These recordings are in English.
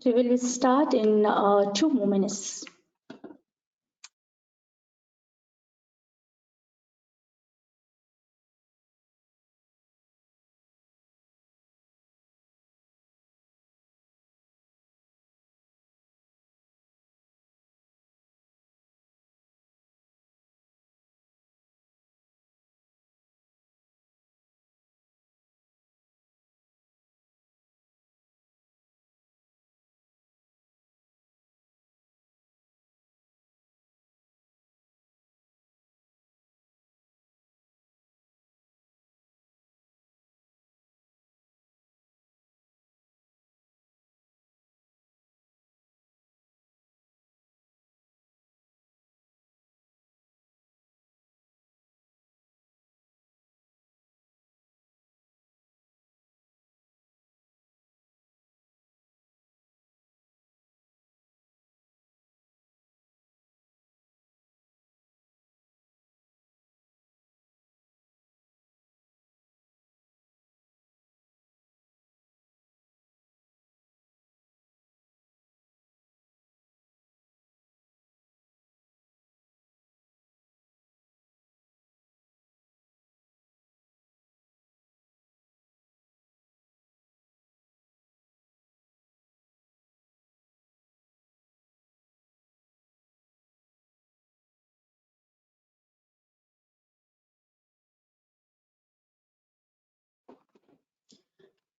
We will start in 2 more minutes.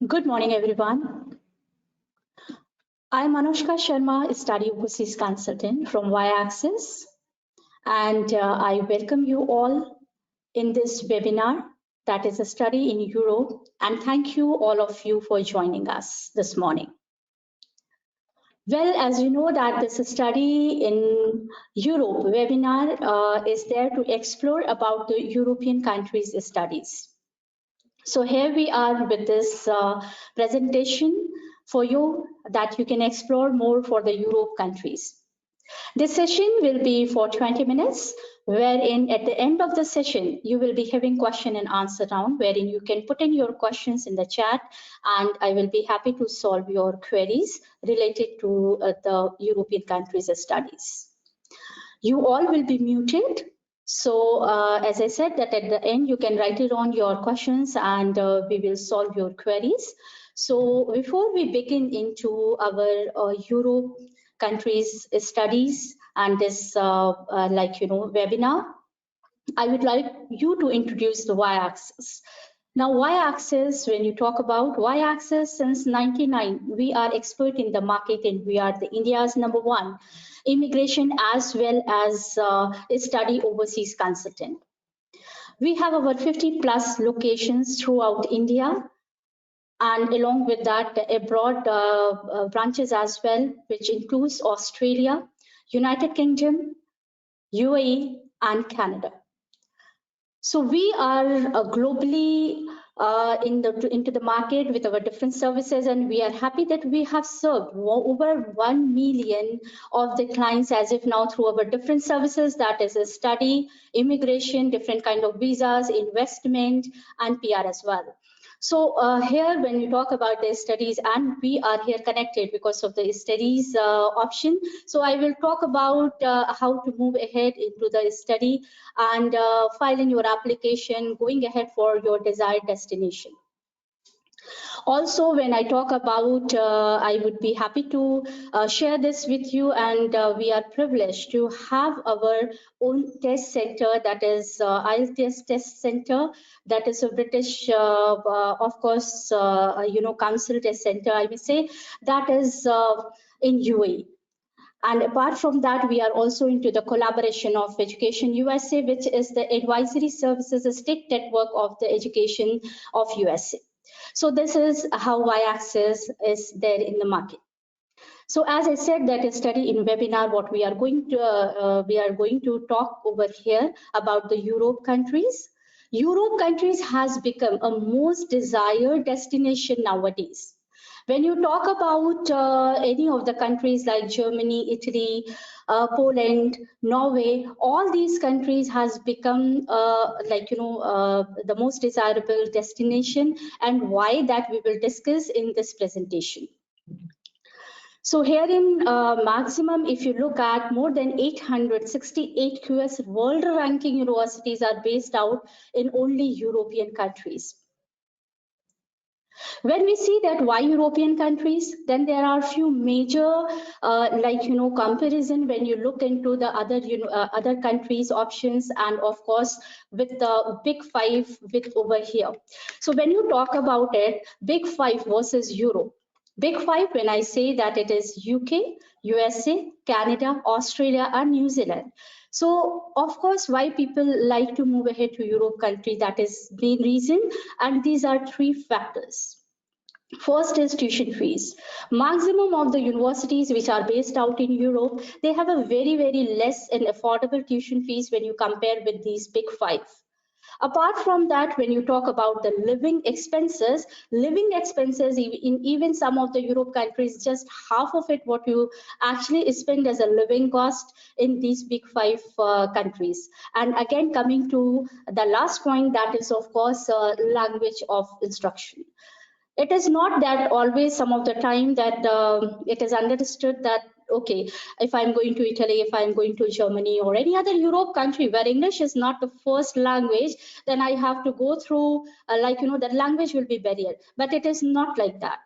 Good morning, everyone. I'm Anushka Sharma, Study Overseas Consultant from Y-Axis, and I welcome you all in this webinar that is a study in Europe, and thank you all of you for joining us this morning. Well, as you know that this study in Europe webinar is there to explore about the European countries' studies. So here we are with this presentation for you that you can explore more for the Europe countries. This session will be for 20 minutes, wherein at the end of the session, you will be having question and answer round, wherein you can put in your questions in the chat, and I will be happy to solve your queries related to the European countries' studies. You all will be muted. So as I said that at the end, you can write it on your questions and we will solve your queries. So before we begin into our Europe countries studies and this webinar, I would like you to introduce the Y-axis. Now, Y-axis, when you talk about Y-axis, since 99, we are expert in the market and we are the India's #1 immigration as well as study overseas consultant. We have over 50 plus locations throughout India, and along with that, abroad branches as well, which includes Australia, United Kingdom, UAE, and Canada. So we are globally into the market with our different services, and we are happy that we have served over 1 million of the clients as if now through our different services, that is a study, immigration, different kind of visas, investment, and PR as well. So here, when we talk about the studies, and we are here connected because of the studies option. So I will talk about how to move ahead into the study and filing your application, going ahead for your desired destination. Also, when I talk about, I would be happy to share this with you, and we are privileged to have our own test center, that is IELTS test center, that is a British, of course, Council test center, I will say, that is in UAE. And apart from that, we are also into the collaboration of Education USA, which is the advisory services state network of the education of USA. So this is how Y-axis is there in the market. So as I said, that is study in webinar, what we are going to talk over here about the Europe countries. Europe countries has become a most desired destination nowadays. When you talk about any of the countries like Germany, Italy, Poland, Norway, all these countries has become the most desirable destination, and why that we will discuss in this presentation. So here in maximum, if you look at more than 868 QS world ranking universities are based out in only European countries. When we see that why European countries, then there are few major comparison when you look into the other countries options, and of course with the big five with over here. So when you talk about it, big five versus Europe. Big five, when I say that, it is UK, USA, Canada, Australia, and New Zealand. So of course, why people like to move ahead to Europe country, that is main reason. And these are three factors. First is tuition fees. Maximum of the universities which are based out in Europe, they have a very, very less and affordable tuition fees when you compare with these big five. Apart from that, when you talk about the living expenses in even some of the Europe countries, just half of it what you actually spend as a living cost in these big five countries. And again, coming to the last point, that is of course language of instruction. It is not that always, some of the time, that it is understood that okay, if I'm going to Italy, if I'm going to Germany or any other Europe country where English is not the first language, then I have to go through that language will be barrier. But it is not like that.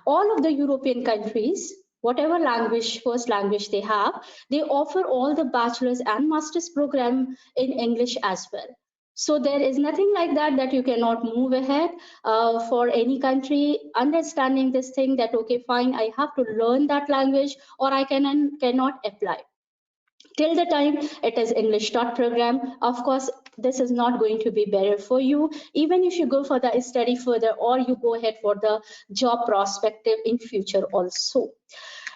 All of the European countries, whatever language, first language they have, they offer all the bachelor's and master's program in English as well. So there is nothing like that that you cannot move ahead for any country, understanding this thing that okay, fine, I have to learn that language or I cannot apply. Till the time it is English dot program, of course, this is not going to be better for you, even if you go for the study further or you go ahead for the job prospective in future also.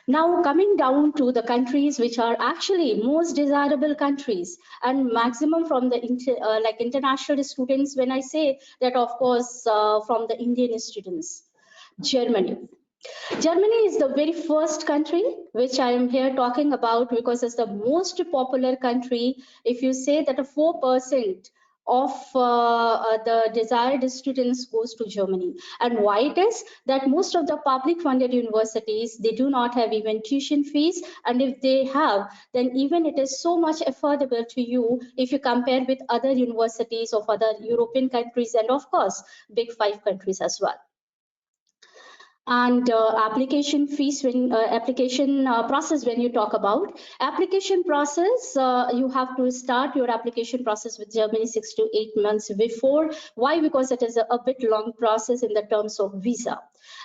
Now coming down to the countries which are actually most desirable countries and maximum from the international students, when I say that, of course, from the Indian students, Germany. Germany is the very first country which I am here talking about because it's the most popular country. If you say that a 4% of the desired students goes to Germany, and why it is that most of the public funded universities, they do not have even tuition fees, and if they have, then even it is so much affordable to you if you compare with other universities of other European countries and of course big five countries as well. And application fees, when application process, when you talk about application process, you have to start your application process with Germany 6 to 8 months before. Why? Because it is a bit long process in the terms of visa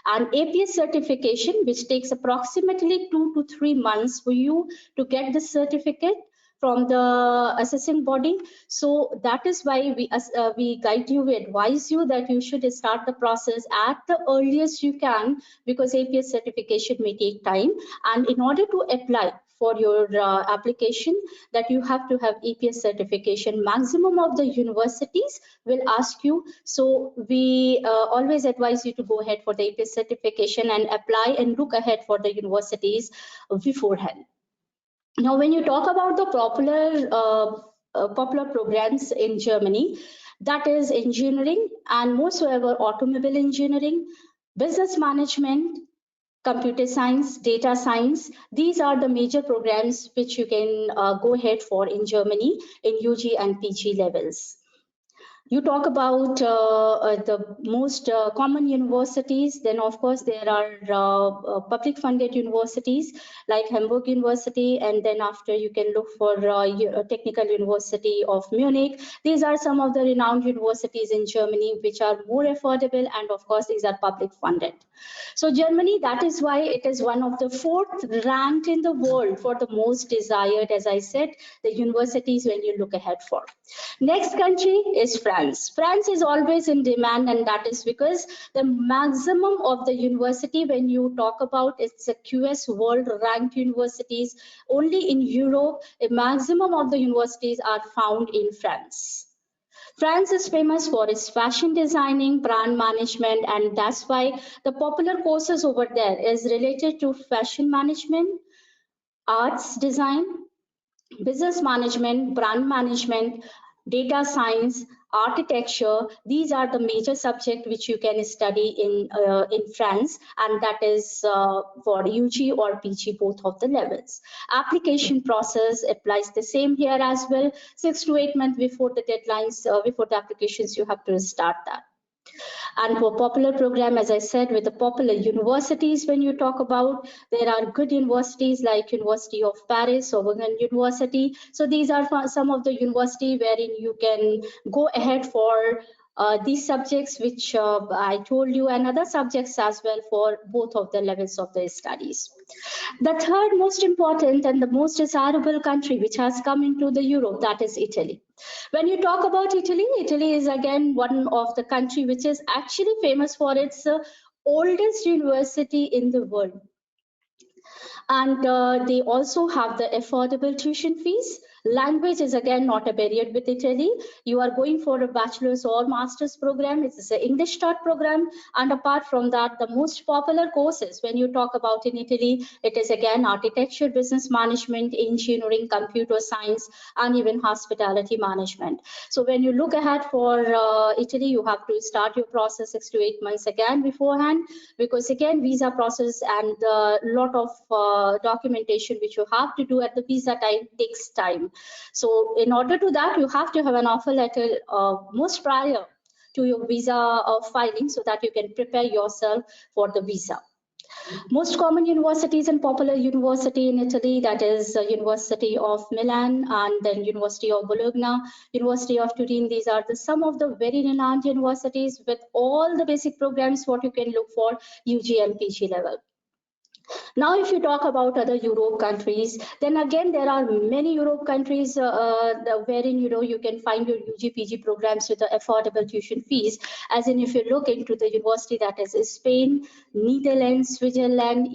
and APS certification, which takes approximately 2 to 3 months for you to get the certificate from the assessing body. So that is why we guide you, we advise you that you should start the process at the earliest you can, because APS certification may take time, and in order to apply for your application, that you have to have APS certification. Maximum of the universities will ask you, so we always advise you to go ahead for the APS certification and apply and look ahead for the universities beforehand. Now, when you talk about the popular programs in Germany, that is engineering and moreover automobile engineering, business management, computer science, data science. These are the major programs which you can go ahead for in Germany in UG and PG levels. You talk about the most common universities, then of course there are public funded universities like Hamburg University, and then after you can look for Technical University of Munich. These are some of the renowned universities in Germany which are more affordable, and of course these are public funded. So Germany, that is why it is one of the fourth ranked in the world for the most desired, as I said, the universities when you look ahead for. Next country is France. France is always in demand, and that is because the maximum of the university, when you talk about it's a QS world ranked universities, only in Europe, a maximum of the universities are found in France. France is famous for its fashion designing, brand management, and that's why the popular courses over there is related to fashion management, arts design, business management, brand management, data science, architecture. These are the major subjects which you can study in France, and that is for UG or PG, both of the levels. Application process applies the same here as well. 6 to 8 months before the deadlines, before the applications, you have to start that. And for popular program, as I said, with the popular universities, when you talk about, there are good universities like University of Paris or Sorbonne University. So these are some of the university wherein you can go ahead for these subjects which I told you, and other subjects as well for both of the levels of the studies. The third most important and the most desirable country which has come into the Europe, that is Italy. When you talk about Italy, Italy is again one of the country which is actually famous for its oldest university in the world. And they also have the affordable tuition fees. Language is again not a barrier with Italy. You are going for a bachelor's or master's program. It's an English start program. And apart from that, the most popular courses when you talk about in Italy, it is again architecture, business management, engineering, computer science, and even hospitality management. So when you look ahead for Italy, you have to start your process 6 to 8 months again beforehand, because again visa process and a lot of documentation which you have to do at the visa time takes time. So in order to that, you have to have an offer letter most prior to your visa filing, so that you can prepare yourself for the visa. Most common universities and popular university in Italy, that is University of Milan and then University of Bologna, University of Turin. These are some of the very renowned universities with all the basic programs what you can look for UG and PG level. Now, if you talk about other Europe countries, then again there are many Europe countries wherein you can find your UG PG programs with the affordable tuition fees. As in, if you look into the university, that is Spain, Netherlands, Switzerland,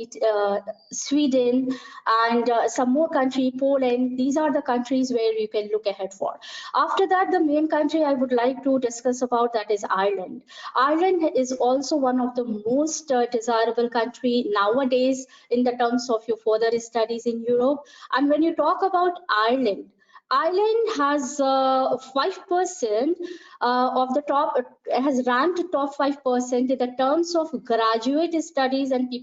Sweden, and some more country, Poland. These are the countries where you can look ahead for. After that, the main country I would like to discuss about, that is Ireland. Ireland is also one of the most desirable country nowadays in the terms of your further studies in Europe. And when you talk about Ireland, Ireland has 5% of the top, has ranked top 5% in the terms of graduate studies and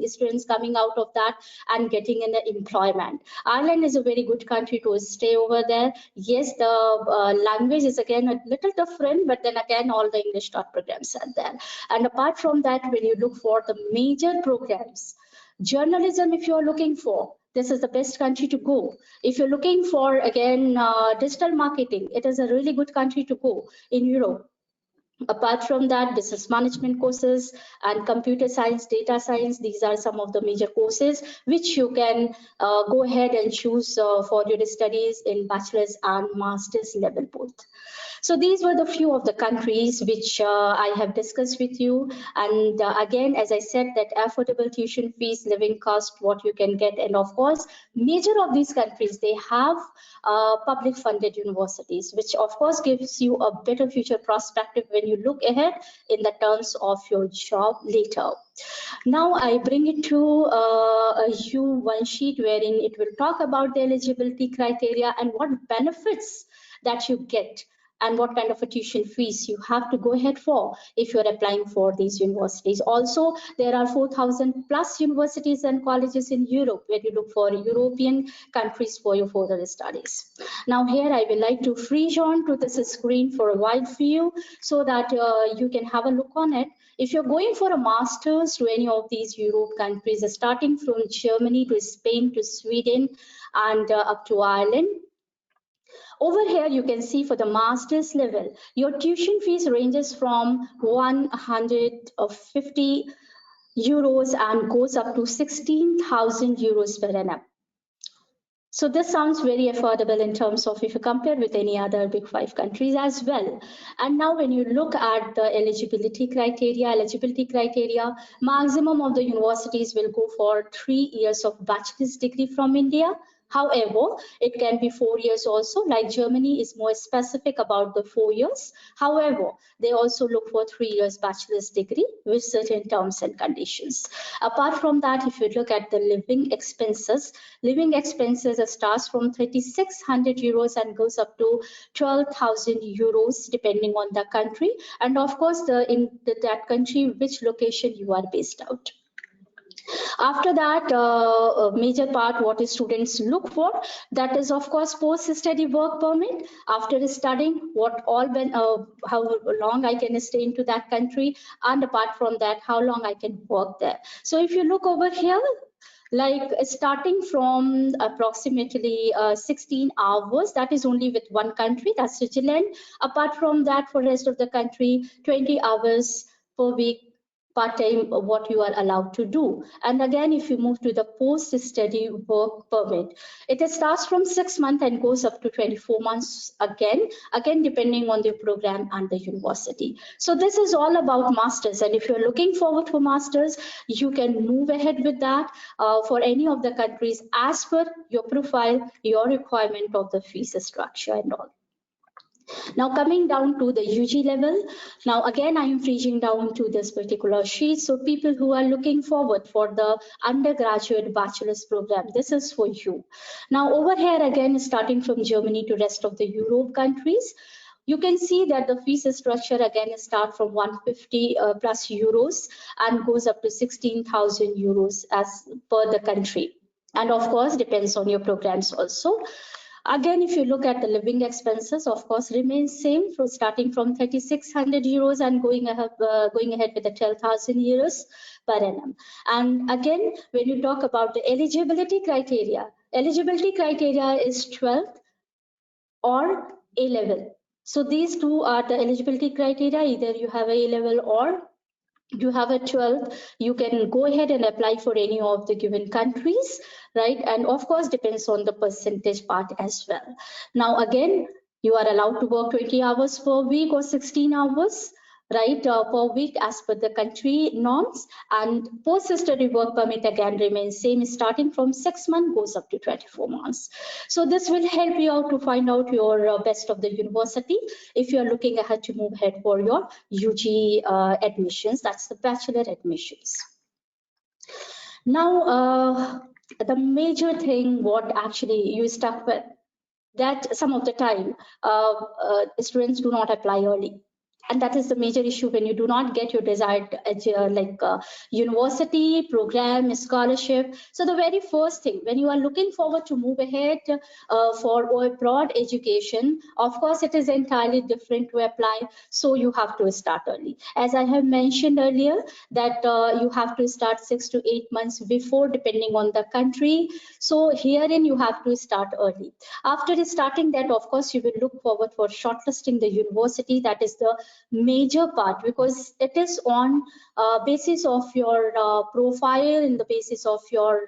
students coming out of that and getting in the employment. Ireland is a very good country to stay over there. Yes, the language is again a little different, but then again, all the English start programs are there. And apart from that, when you look for the major programs, journalism, if you are looking for, this is the best country to go. If you're looking for, again, digital marketing, it is a really good country to go in Europe. Apart from that, business management courses and computer science, data science, these are some of the major courses which you can go ahead and choose for your studies in bachelor's and master's level both. So these were the few of the countries which I have discussed with you. And again, as I said, that affordable tuition fees, living cost, what you can get. And of course, major of these countries, they have public funded universities, which of course gives you a better future perspective when you look ahead in the terms of your job later. Now I bring it to you one sheet wherein it will talk about the eligibility criteria and what benefits that you get and what kind of a tuition fees you have to go ahead for if you're applying for these universities. Also, there are 4,000 plus universities and colleges in Europe where you look for European countries for your further studies. Now here I will like to freeze on to this screen for a wide view so that you can have a look on it. If you're going for a master's to any of these Europe countries, starting from Germany to Spain to Sweden and up to Ireland, over here, you can see for the master's level, your tuition fees ranges from 150 euros and goes up to 16,000 euros per annum. So this sounds very affordable in terms of if you compare with any other big 5 countries as well. And now when you look at the eligibility criteria, maximum of the universities will go for 3 years of bachelor's degree from India, However, it can be 4 years also, like Germany is more specific about the 4 years. However, they also look for 3 years bachelor's degree with certain terms and conditions. Apart from that, if you look at the living expenses starts from 3,600 euros and goes up to 12,000 euros depending on the country, and of course that country which location you are based out. After that, a major part what students look for, that is of course post-study work permit. After studying, how long I can stay into that country, and apart from that, how long I can work there. So if you look over here, like starting from approximately 16 hours, that is only with one country, that's Switzerland. Apart from that, for rest of the country, 20 hours per week part-time what you are allowed to do. And again, if you move to the post-study work permit, it starts from 6 months and goes up to 24 months again depending on the program and the university. So this is all about masters, and if you're looking forward for masters, you can move ahead with that for any of the countries as per your profile, your requirement of the fees structure and all. Now coming down to the UG level, now again I am freezing down to this particular sheet. So people who are looking forward for the undergraduate bachelor's program, this is for you. Now over here again, starting from Germany to rest of the Europe countries, you can see that the fees structure again start from 150 plus euros and goes up to 16,000 euros as per the country. And of course, depends on your programs also. Again, if you look at the living expenses, of course, remains same from starting from 3,600 euros and going ahead with the 12,000 euros per annum. And again, when you talk about the eligibility criteria is 12th or A level. So these two are the eligibility criteria. Either you have A level or you have a 12th, you can go ahead and apply for any of the given countries, right? And of course, depends on the percentage part as well. Now, again, you are allowed to work 20 hours per week or 16 hours, right, per week as per the country norms. And post-study work permit again remains same, starting from 6 months goes up to 24 months. So this will help you out to find out your best of the university if you are looking ahead to move ahead for your UG admissions, that's the bachelor admissions. Now, the major thing what actually you stuck with, that some of the time students do not apply early. And that is the major issue when you do not get your desired university, program, scholarship. So the very first thing, when you are looking forward to move ahead for broad education, of course, it is entirely different to apply. So you have to start early. As I have mentioned earlier, that you have to start 6 to 8 months before, depending on the country. So herein you have to start early. After starting that, of course, you will look forward for shortlisting the university. That is the major part, because it is on basis of your profile, in the basis of your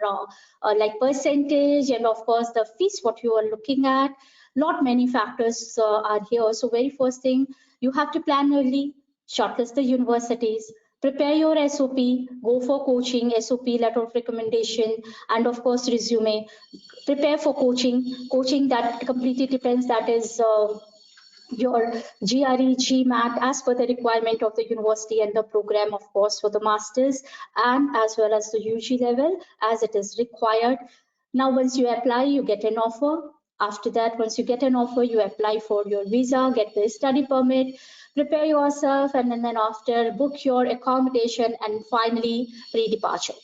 like percentage, and of course the fees what you are looking at. Not many factors are here. So very first thing, you have to plan early, shortlist the universities, prepare your SOP, go for coaching, SOP, letter of recommendation, and of course resume. Prepare for coaching that completely depends, that is your GRE, GMAT as per the requirement of the university and the program, of course, for the masters, and as well as the UG level as it is required. Now, once you apply, you get an offer. After that, once you get an offer, you apply for your visa, get the study permit, prepare yourself, and then after book your accommodation, and finally pre-departure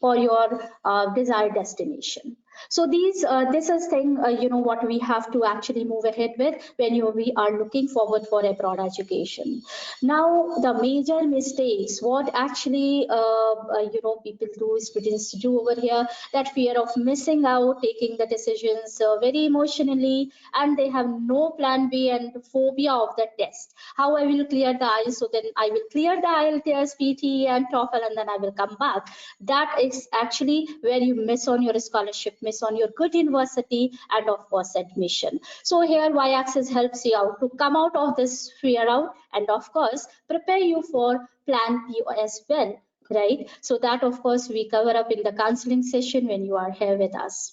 for your desired destination. So this is thing what we have to actually move ahead with when we are looking forward for a broad education. Now the major mistakes what actually people do, students do over here, that fear of missing out, taking the decisions very emotionally, and they have no plan B and phobia of the test. How I will clear the IELTS, so then I will clear the IELTS, PT and TOEFL, and then I will come back. That is actually where you miss on your scholarship, miss on your good university, and of course admission. So here Y-axis helps you out to come out of this fear out, and of course prepare you for plan B as well, right? So that of course we cover up in the counseling session when you are here with us.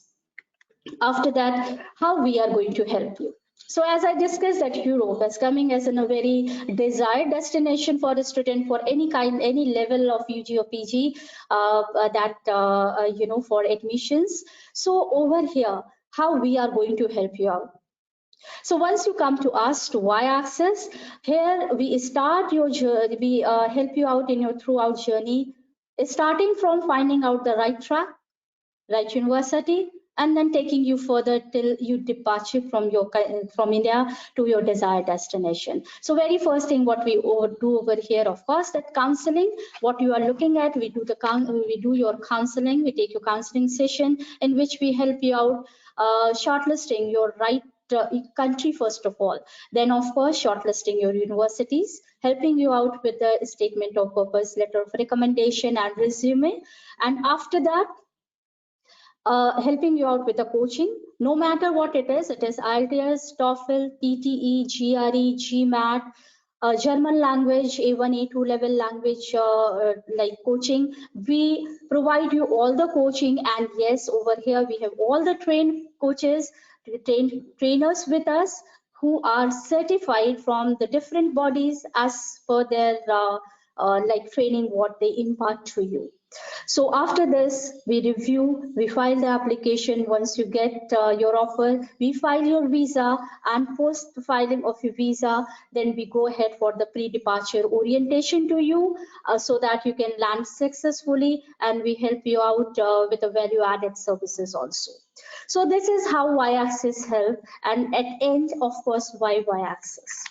After that, how we are going to help you. So as I discussed, that Europe is coming as in a very desired destination for a student for any kind, any level of UG or PG, for admissions. So over here, how we are going to help you out. So once you come to us to y-axis, here we start your journey, we help you out in your throughout journey, starting from finding out the right track, right university, and then taking you further till you departure from India to your desired destination. So very first thing what we do over here, of course, that counseling, what you are looking at, we do your counseling, we take your counseling session in which we help you out shortlisting your right country first of all, then of course shortlisting your universities, helping you out with the statement of purpose, letter of recommendation and resume, and after that helping you out with the coaching, no matter what it is IELTS, TOEFL, TTE, GRE, GMAT, German language, A1, A2 level language like coaching. We provide you all the coaching, and yes, over here we have all the trained coaches, trainers with us who are certified from the different bodies as per their like training what they impart to you. So after this, we review, we file the application. Once you get your offer, we file your visa, and post the filing of your visa, then we go ahead for the pre-departure orientation to you so that you can land successfully, and we help you out with the value-added services also. So this is how y-axis help, and at end, of course, why y-axis.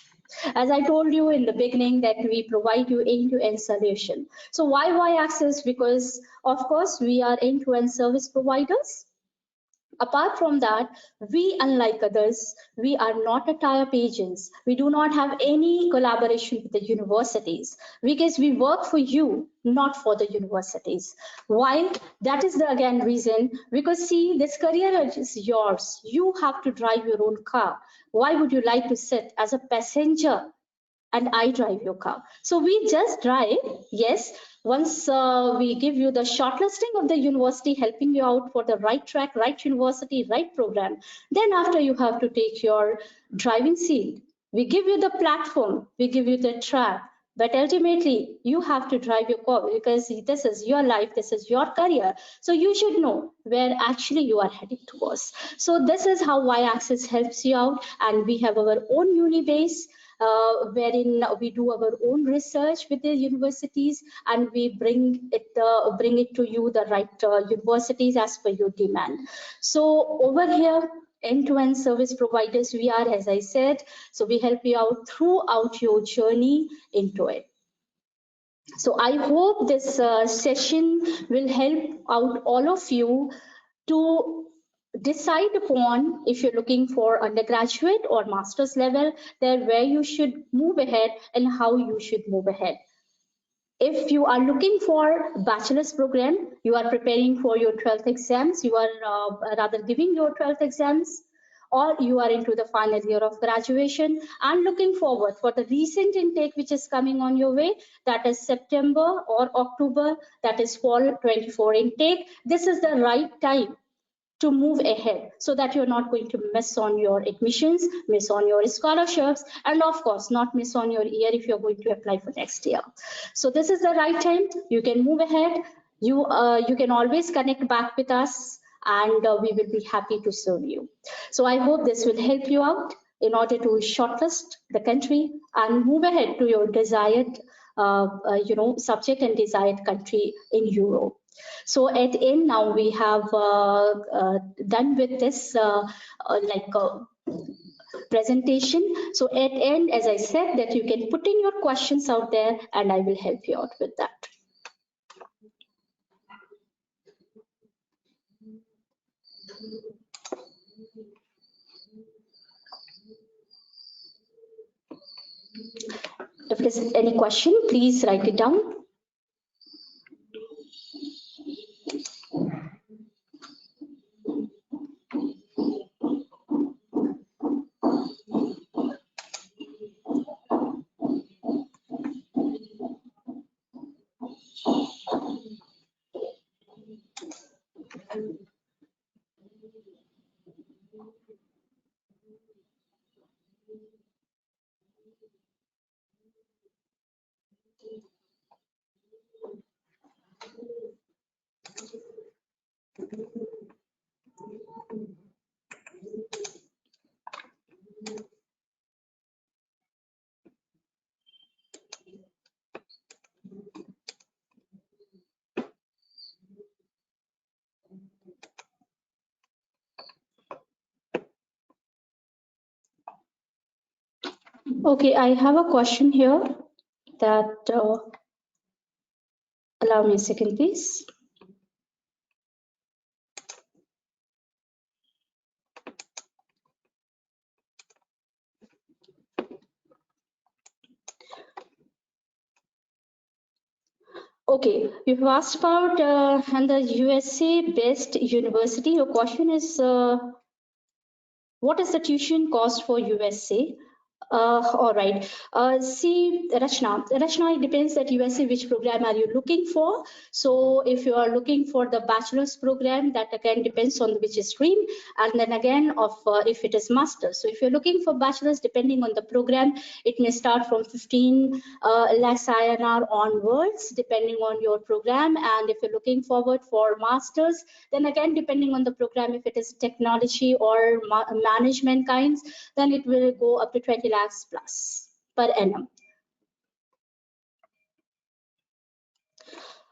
As I told you in the beginning that we provide you end-to-end solution. So why y-axis? Because of course we are end-to-end service providers. Apart from that, we, unlike others, we are not a tie-up agents. We do not have any collaboration with the universities because we work for you, not for the universities. Why? That is the again reason, because see, this career is yours. You have to drive your own car. Why would you like to sit as a passenger and I drive your car? So we just drive, yes. Once we give you the shortlisting of the university, helping you out for the right track, right university, right program, then after you have to take your driving seat. We give you the platform, we give you the track, but ultimately you have to drive your car because this is your life, this is your career. So you should know where actually you are heading towards. So this is how y-axis helps you out, and we have our own uni-base wherein we do our own research with the universities, and we bring it to you the right universities as per your demand. So over here, end-to-end service providers we are, as I said, so we help you out throughout your journey into it. So I hope this session will help out all of you to decide upon, if you're looking for undergraduate or master's level, then where you should move ahead and how you should move ahead. If you are looking for bachelor's program, you are preparing for your 12th exams, you are rather giving your 12th exams, or you are into the final year of graduation and looking forward for the recent intake which is coming on your way, that is September or October, that is fall 24 intake. This is the right time to move ahead so that you're not going to miss on your admissions, miss on your scholarships, and of course not miss on your year if you're going to apply for next year. So this is the right time. You can move ahead. You can always connect back with us, and we will be happy to serve you. So I hope this will help you out in order to shortlist the country and move ahead to your desired subject and desired country in Europe. So at end now we have done with this presentation. So at end, as I said, that you can put in your questions out there and I will help you out with that. If there's any question, please write it down. Okay, I have a question here that allow me a second, please. Okay, you've asked about and the USA based university. Your question is what is the tuition cost for USA? All right. See, Rachna, it depends at USA which program are you looking for. So if you are looking for the bachelor's program, that again depends on which stream, and then again of if it is master's. So if you're looking for bachelor's, depending on the program, it may start from 15 lakhs INR onwards, depending on your program. And if you're looking forward for master's, then again depending on the program, if it is technology or management kinds, then it will go up to 20 lakhs plus per annum.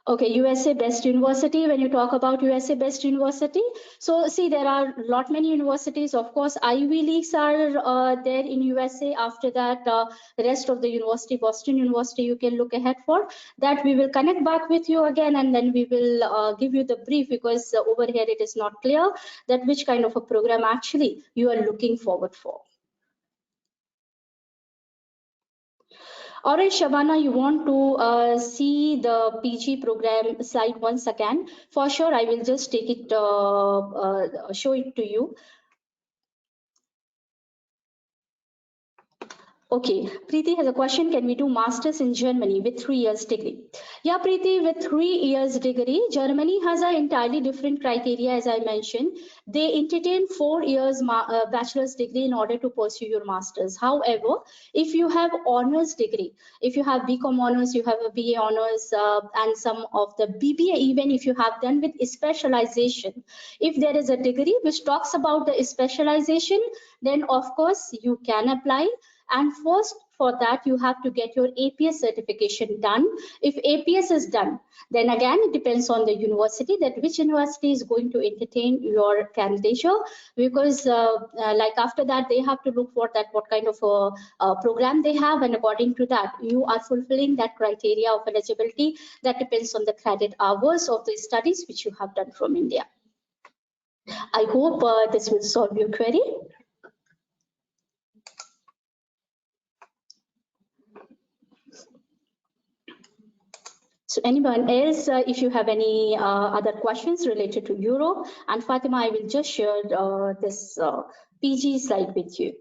Okay, USA best university. When you talk about USA best university, so see there are lot many universities. Of course, Ivy Leagues are there in USA. After that, the rest of the university, Boston University, you can look ahead for that. We will connect back with you again, and then we will give you the brief, because over here it is not clear that which kind of a program actually you are looking forward for. All right, Shabana, you want to see the PG program slide once again? For sure, I will just take it, show it to you. Okay, Preeti has a question. Can we do masters in Germany with 3 years degree? Yeah, Preeti, with 3 years degree, Germany has an entirely different criteria, as I mentioned. They entertain 4 years bachelor's degree in order to pursue your masters. However, if you have honors degree, if you have BCom honors, you have a BA honors, and some of the BBA, even if you have done with specialization, if there is a degree which talks about the specialization, then of course you can apply. And first, for that, you have to get your APS certification done. If APS is done, then again, it depends on the university, that which university is going to entertain your candidature. Because like after that, they have to look for that, what kind of a program they have. And according to that, you are fulfilling that criteria of eligibility. That depends on the credit hours of the studies which you have done from India. I hope this will solve your query. So anyone else, if you have any other questions related to Europe, and Fatima, I will just share this PG slide with you.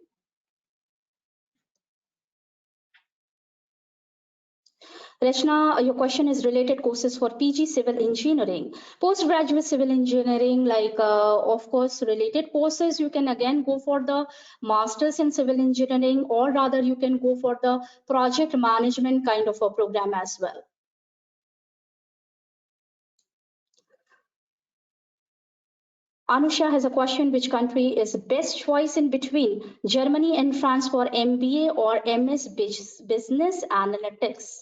Rachna, your question is related courses for PG civil engineering. Postgraduate civil engineering, like of course related courses, you can again go for the masters in civil engineering, or rather you can go for the project management kind of a program as well. Anusha has a question: which country is the best choice in between Germany and France for MBA or MS Business Analytics?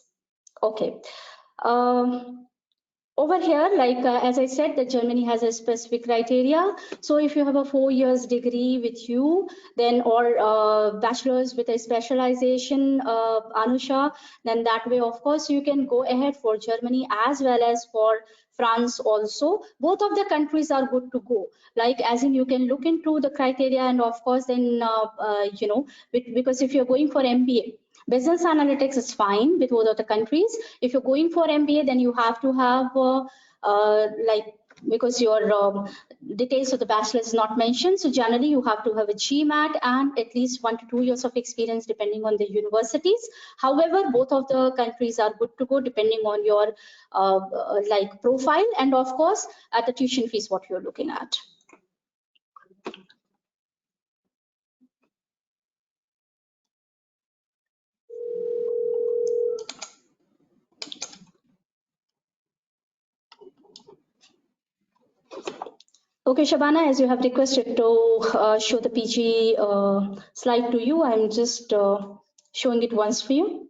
Okay. Over here, like as I said, that Germany has a specific criteria. So if you have a 4 years degree with you, then or bachelor's with a specialization, Anusha, then that way, of course, you can go ahead for Germany as well as for France also. Both of the countries are good to go. Like as in, you can look into the criteria, and of course, then you know, because if you're going for MBA. Business analytics is fine with both of the countries. If you're going for MBA, then you have to have like, because your details of the bachelor is not mentioned. So generally you have to have a GMAT and at least 1 to 2 years of experience depending on the universities. However, both of the countries are good to go depending on your like profile, and of course at the tuition fees what you're looking at. Okay, Shabana, as you have requested to show the PG slide to you, I'm just showing it once for you.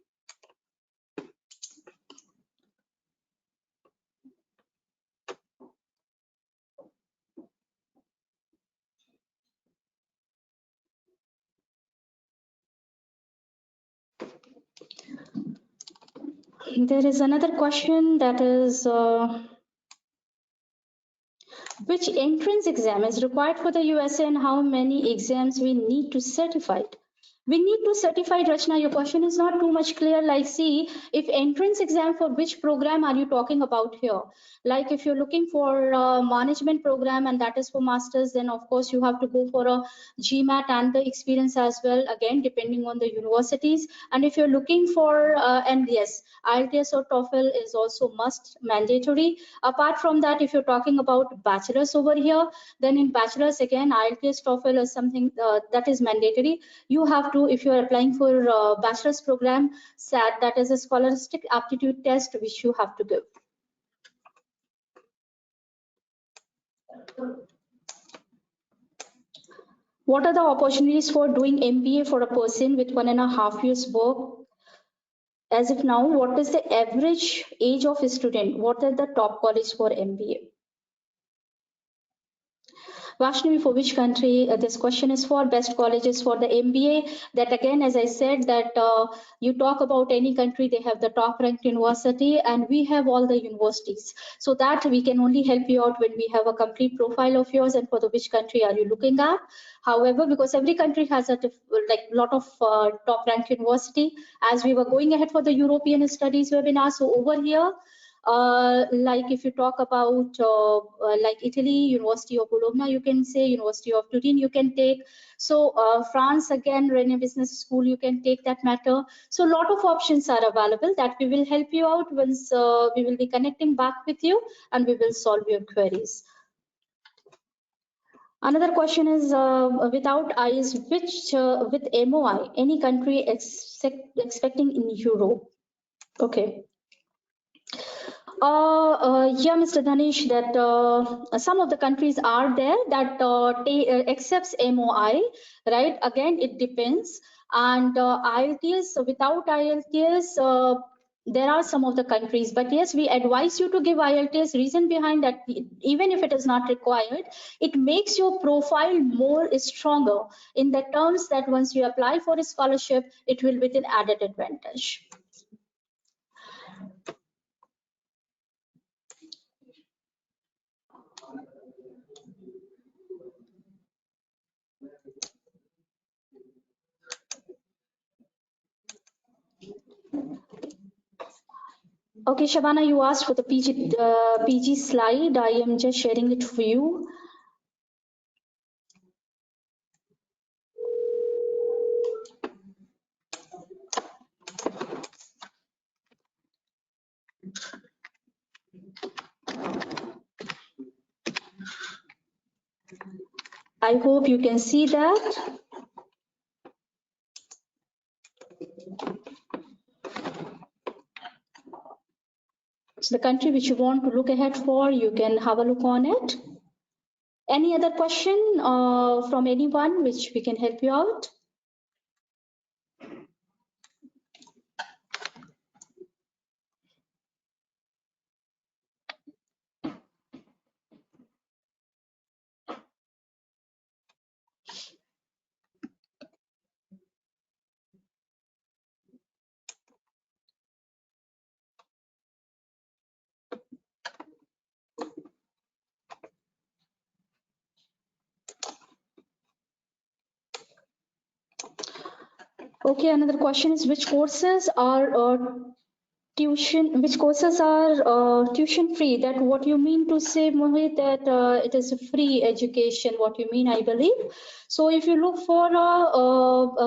There is another question that is, which entrance exam is required for the USA and how many exams we need to certify it? We need to certify, Rachna. Your question is not too much clear. Like, see, if entrance exam for which program are you talking about here? Like, if you're looking for a management program and that is for masters, then of course you have to go for a GMAT and the experience as well. Again, depending on the universities. And if you're looking for, and yes, IELTS or TOEFL is also must mandatory. Apart from that, if you're talking about bachelor's over here, then in bachelor's again, IELTS, TOEFL is something that is mandatory. You have to, if you're applying for bachelor's program, SAT, that is a scholastic aptitude test, which you have to give. What are the opportunities for doing MBA for a person with 1.5 years work? As of now, what is the average age of a student? What are the top colleges for MBA? Vaishnavi, for which country this question is for? Best colleges for the MBA. That again, as I said, that you talk about any country, they have the top ranked university, and we have all the universities. So that we can only help you out when we have a complete profile of yours and for the which country are you looking at. However, because every country has a lot of top ranked university, as we were going ahead for the European studies webinar. So over here, like if you talk about like Italy, University of Bologna, you can say University of Turin, you can take. So France, again, Rennes Business School, you can take that matter. So a lot of options are available that we will help you out once we will be connecting back with you and we will solve your queries. Another question is, without IS, which with MOI, any country expecting in Europe? Okay. Yeah, Mr. Danish, that some of the countries are there that accepts MOI, right? Again, it depends. And IELTS, without IELTS, there are some of the countries, but yes, we advise you to give IELTS. Reason behind that, even if it is not required, it makes your profile more stronger in the terms that once you apply for a scholarship, it will be an added advantage. Okay, Shabana, you asked for the PG slide. I am just sharing it for you. I hope you can see that. So the country which you want to look ahead for, you can have a look on it. Any other question from anyone which we can help you out? Okay, another question is, which courses are tuition, which courses are tuition free? That what you mean to say, Mohit, that it is a free education, what you mean, I believe. So if you look for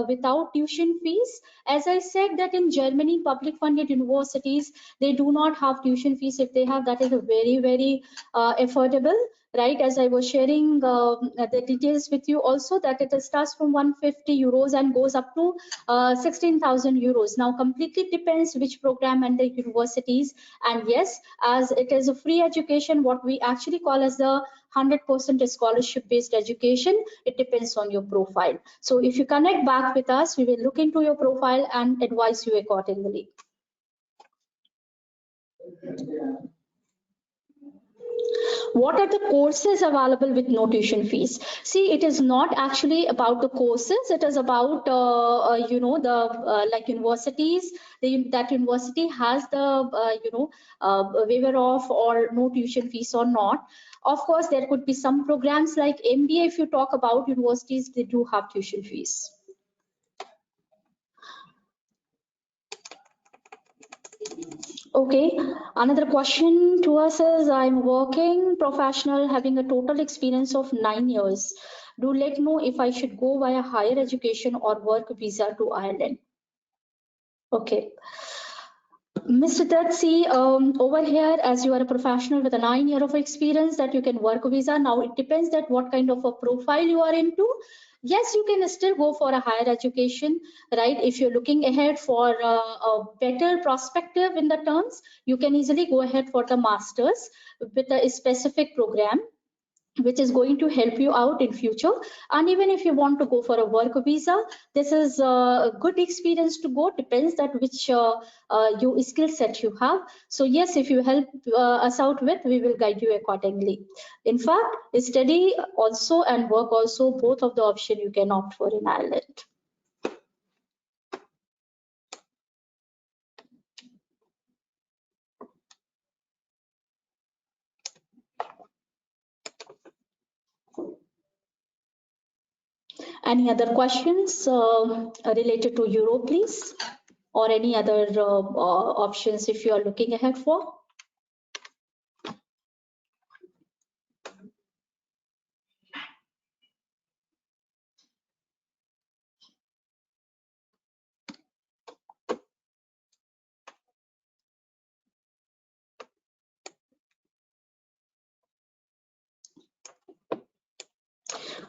without tuition fees, as I said that in Germany, public funded universities, they do not have tuition fees. If they have, that is a very, very affordable. Right, as I was sharing the details with you also, that it starts from 150 euros and goes up to 16,000 euros. Now, completely depends which program and the universities. And yes, as it is a free education, what we actually call as the 100% scholarship based education, it depends on your profile. So if you connect back with us, we will look into your profile and advise you accordingly. What are the courses available with no tuition fees? See, it is not actually about the courses. It is about the like universities. That university has the waiver of or no tuition fees or not. Of course, there could be some programs like MBA. If you talk about universities, they do have tuition fees. Okay, another question to us is, I'm working professional having a total experience of 9 years. Do let know if I should go via higher education or work visa to Ireland. Okay. Mr. Tatsi, over here, as you are a professional with a 9 year of experience, that you can work visa. Now it depends that what kind of a profile you are into. Yes, you can still go for a higher education, right? If you're looking ahead for a better perspective in the terms, you can easily go ahead for the masters with a specific program which is going to help you out in future. And even if you want to go for a work visa, this is a good experience to go. Depends that which you skill set you have. So yes, if you help us out with, we will guide you accordingly. In fact, study also and work also, both of the option you can opt for in Ireland. Any other questions related to Europe, please? Or any other options if you are looking ahead for?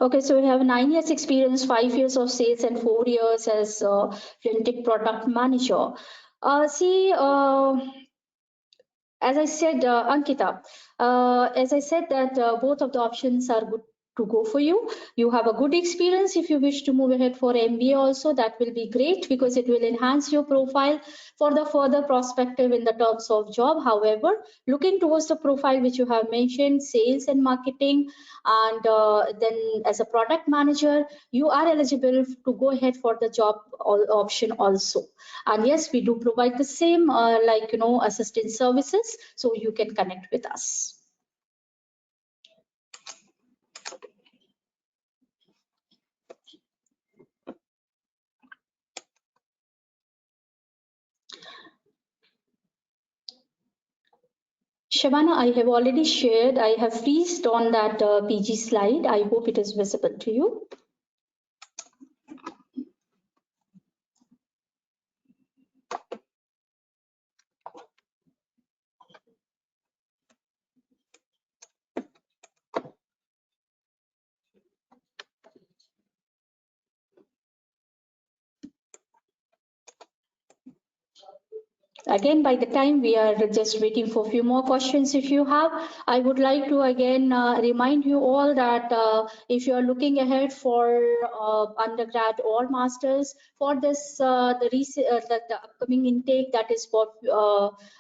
Okay, so we have 9 years experience, 5 years of sales, and 4 years as fintech product manager. See, as I said, Ankita, as I said that both of the options are good to go for you. You have a good experience. If you wish to move ahead for MBA also, that will be great because it will enhance your profile for the further perspective in the terms of job. However, looking towards the profile which you have mentioned, sales and marketing, and then as a product manager, you are eligible to go ahead for the job option also. And yes, we do provide the same assistance services, so you can connect with us. Shavana, I have already shared, I have freezed on that PG slide. I hope it is visible to you. Again, by the time we are just waiting for a few more questions if you have, I would like to again remind you all that if you are looking ahead for undergrad or masters for this, the upcoming intake that is for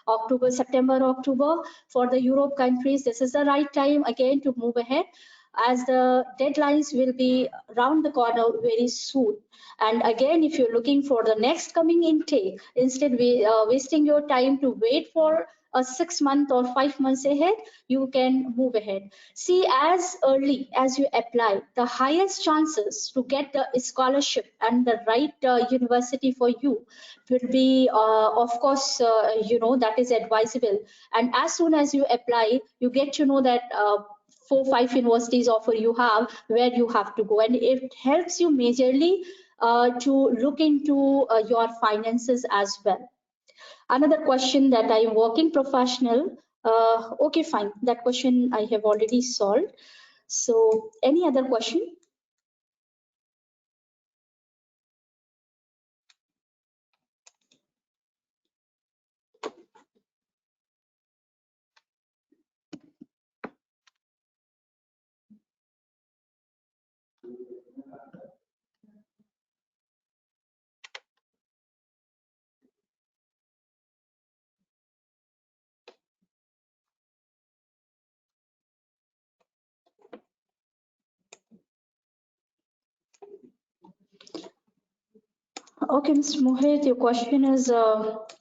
October, September, October for the Europe countries, this is the right time again to move ahead as the deadlines will be around the corner very soon. And again, if you're looking for the next coming intake, instead wasting your time to wait for a 6 month or 5 months ahead, you can move ahead. See, as early as you apply, the highest chances to get the scholarship and the right university for you will be, of course, that is advisable. And as soon as you apply, you get to know that 4 5 universities offer you have where you have to go, and it helps you majorly to look into your finances as well. Another question that I am working professional. Okay, fine. That question I have already solved. So, any other question? Okay, Mr. Mohit, your question is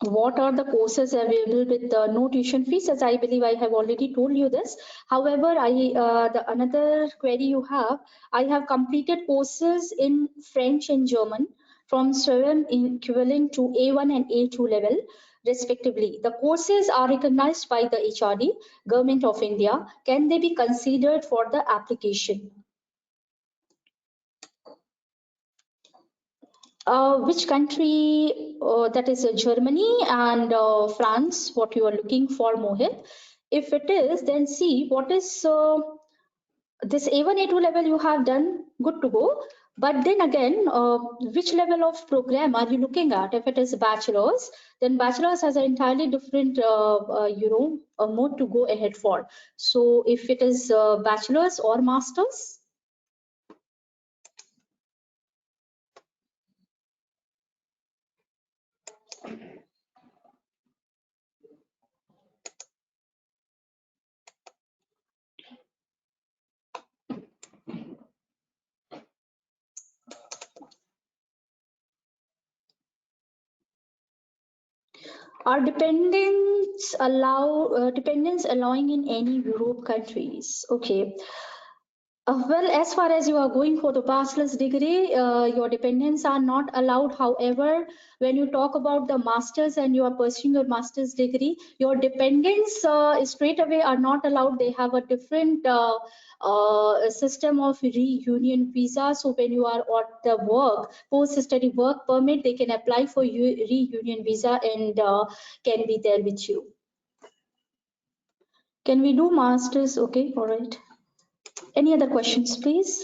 what are the courses available with no tuition fees? As I believe I have already told you this. However, the another query you have, I have completed courses in French and German from 7 equivalent to A1 and A2 level respectively. The courses are recognized by the HRD, Government of India. Can they be considered for the application? Which country, that is Germany and France, what you are looking for, Mohit? If it is, then see what is this A1, A2 level you have done, good to go. But then again, which level of program are you looking at? If it is bachelor's, then bachelor's has an entirely different, mode to go ahead for. So if it is bachelor's or master's, are dependents allowing in any Europe countries? Okay. Well, as far as you are going for the bachelor's degree, your dependents are not allowed. However, when you talk about the master's and you are pursuing your master's degree, your dependents straight away are not allowed. They have a different system of reunion visa. So when you are at the work, post-study work permit, they can apply for reunion visa and can be there with you. Can we do master's? Okay, all right. Any other questions, please?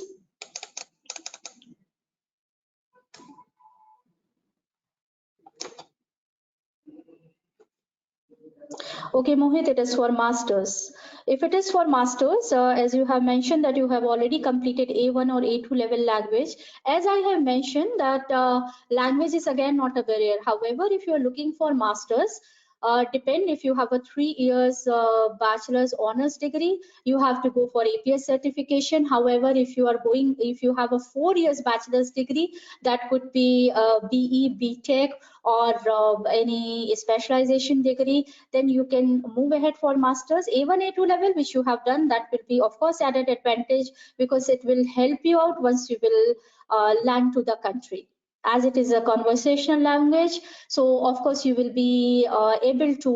Okay, Mohit, it is for masters. If it is for masters, as you have mentioned that you have already completed A1 or A2 level language, as I have mentioned that language is again not a barrier. However, if you are looking for masters, depend if you have a 3 years bachelor's honors degree, you have to go for APS certification. However, if you have a 4 years bachelor's degree, that could be BE, BTech, or any specialization degree, then you can move ahead for masters. A1, A2 level which you have done, that will be of course added advantage because it will help you out once you will land to the country, as it is a conversational language. So of course you will be able to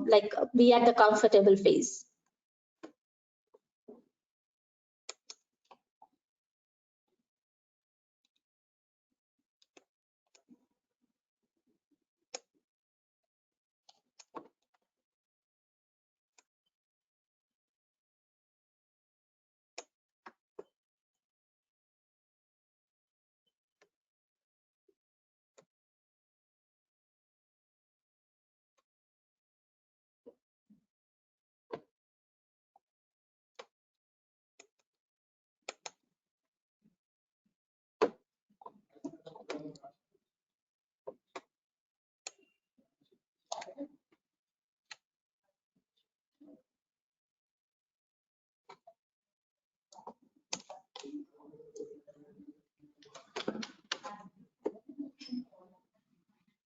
like be at the comfortable phase.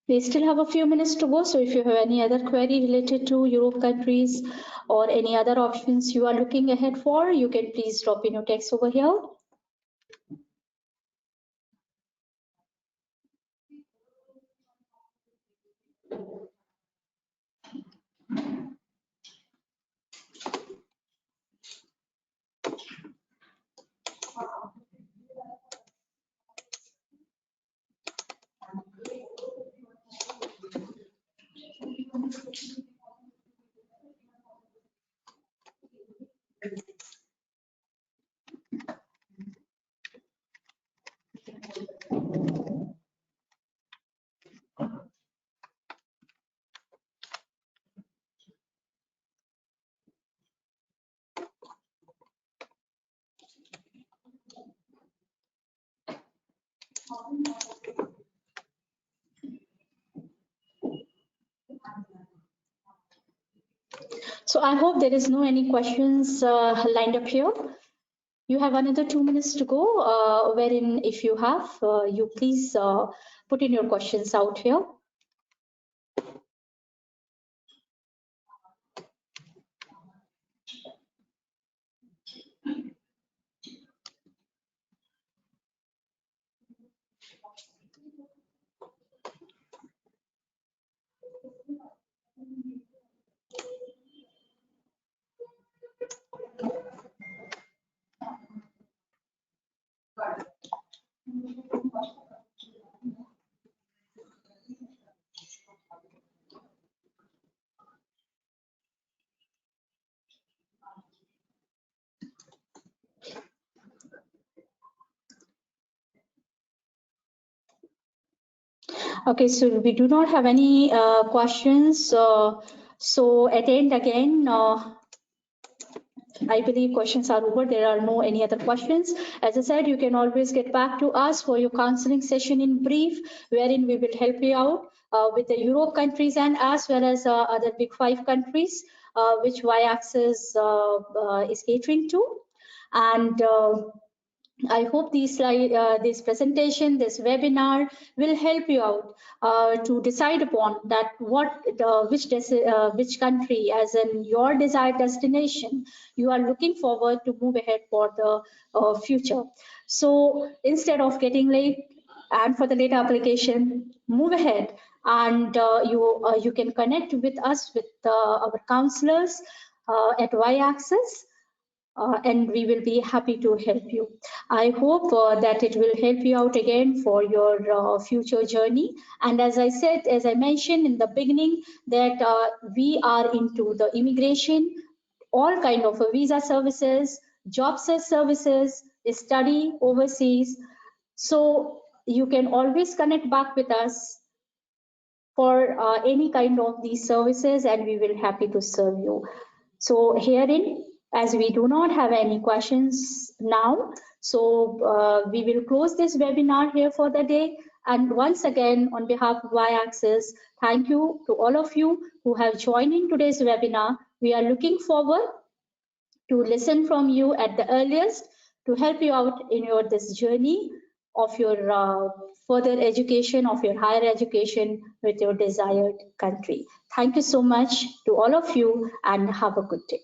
We still have a few minutes to go, so if you have any other query related to Europe countries or any other options you are looking ahead for, you can please drop in your text over here. So I hope there is no any questions lined up here. You have another 2 minutes to go, wherein if you have, you please put in your questions out here. Okay, so we do not have any questions. So attend again. I believe questions are over. There are no any other questions. As I said, you can always get back to us for your counseling session in brief, wherein we will help you out with the Europe countries and as well as other big 5 countries, which Y-axis is catering to. And I hope this presentation, this webinar will help you out to decide upon that which country, as in your desired destination, you are looking forward to move ahead for the future. So instead of getting late and for the late application, move ahead and you can connect with us with our counselors at Y-axis and we will be happy to help you. I hope that it will help you out again for your future journey. And as I said, as I mentioned in the beginning, that we are into the immigration, all kind of visa services, job search services, study overseas. So you can always connect back with us for any kind of these services and we will happy to serve you. So herein, as we do not have any questions now, so we will close this webinar here for the day. And once again, on behalf of Y-axis, thank you to all of you who have joined in today's webinar. We are looking forward to listen from you at the earliest to help you out in your this journey of your further education, of your higher education with your desired country. Thank you so much to all of you and have a good day.